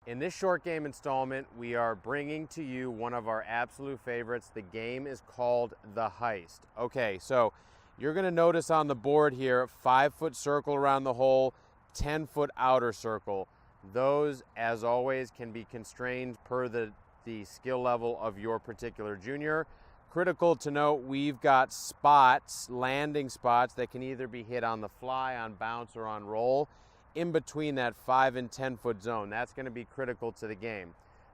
In this short game installment, we are bringing to you one of our absolute favorites. The game is called the Heist. Okay, so you're going to notice on the board here, 5-foot circle around the hole, 10-foot outer circle. Those, as always, can be constrained per the skill level of your particular junior. Critical to note, we've got spots, landing spots, that can either be hit on the fly, on bounce, or on roll, in between that 5 and 10-foot zone. That's going to be critical to the game.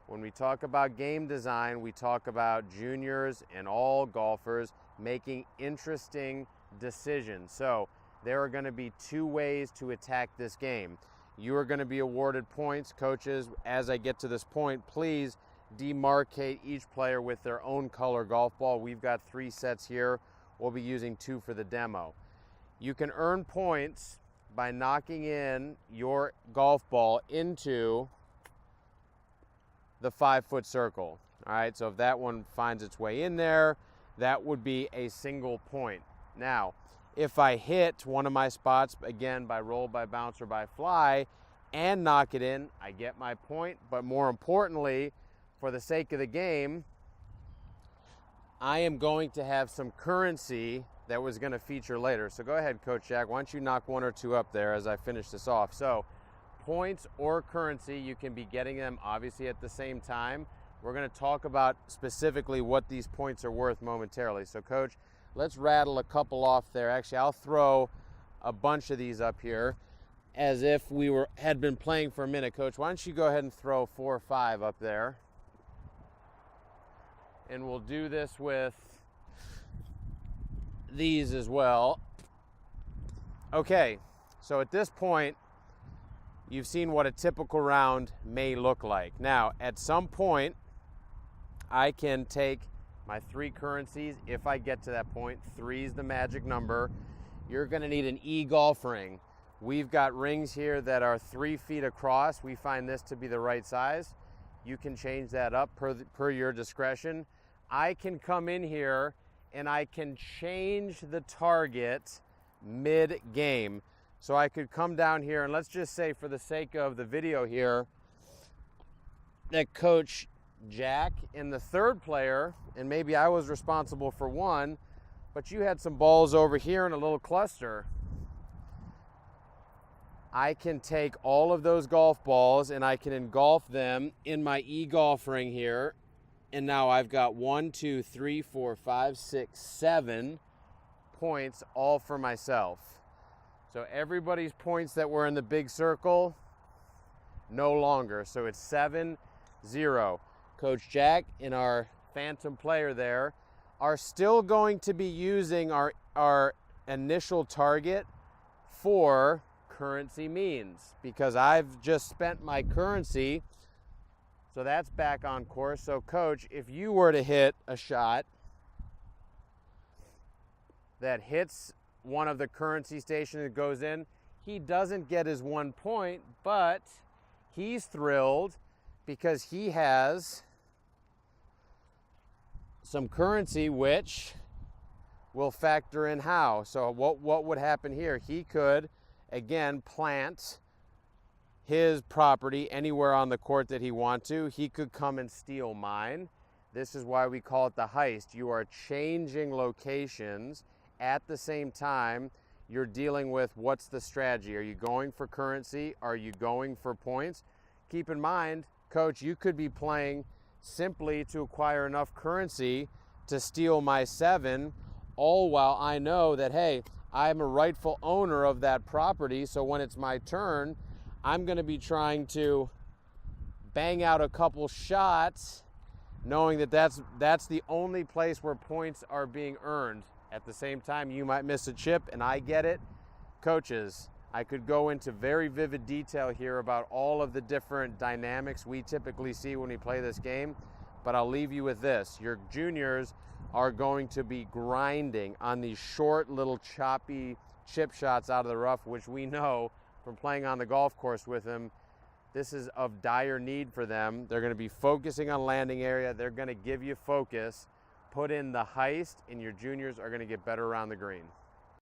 When we talk about game design, we talk about juniors and all golfers making interesting decisions. So there are going to be 2 ways to attack this game. You are going to be awarded points. Coaches, as I get to this point, please demarcate each player with their own color golf ball. We've got 3 sets here. We'll be using 2 for the demo. You can earn points by knocking in your golf ball into the 5-foot circle. All right, so if that one finds its way in there, that would be a single point. Now, if I hit one of my spots, again, by roll, by bounce, or by fly, and knock it in, I get my point. But more importantly, for the sake of the game, I am going to have some currency that was going to feature later. So go ahead, Coach Jack. Why don't you knock 1 or 2 up there as I finish this off. So points or currency, you can be getting them obviously at the same time. We're going to talk about specifically what these points are worth momentarily. So Coach, let's rattle a couple off there. Actually, I'll throw a bunch of these up here as if we had been playing for a minute. Coach, why don't you go ahead and throw 4 or 5 up there. And we'll do this with these as well. Okay, so at this point, you've seen what a typical round may look like. Now, at some point, I can take my 3 currencies. If I get to that point, 3 is the magic number. You're gonna need an e-golf ring. We've got rings here that are 3 feet across. We find this to be the right size. You can change that up per your discretion. I can come in here and I can change the target mid-game. So I could come down here and let's just say, for the sake of the video here, that Coach Jack and the 3rd player, and maybe I was responsible for 1, but you had some balls over here in a little cluster. I can take all of those golf balls and I can engulf them in my e-golf ring here. And now I've got 1, 2, 3, 4, 5, 6, 7 points all for myself. So everybody's points that were in the big circle, no longer. So it's 7-0. Coach Jack and our phantom player there are still going to be using our initial target for currency means, because I've just spent my currency. So that's back on course. So Coach, if you were to hit a shot that hits one of the currency stations that goes in, he doesn't get his 1 point, but he's thrilled because he has some currency which will factor in how. So what would happen here? He could, again, plant his property anywhere on the court that he wants to. He could come and steal mine. This is why we call it the heist. You are changing locations at the same time. You're dealing with what's the strategy. Are you going for currency? Are you going for points? Keep in mind, Coach, you could be playing simply to acquire enough currency to steal my 7, all while I know that, hey, I'm a rightful owner of that property, so when it's my turn, I'm going to be trying to bang out a couple shots, knowing that that's the only place where points are being earned. At the same time, you might miss a chip, and I get it. Coaches, I could go into very vivid detail here about all of the different dynamics we typically see when we play this game, but I'll leave you with this. Your juniors are going to be grinding on these short, little choppy chip shots out of the rough, which we know from playing on the golf course with them, this is of dire need for them. They're going to be focusing on landing area. They're going to give you focus. Put in the heist, and your juniors are going to get better around the green.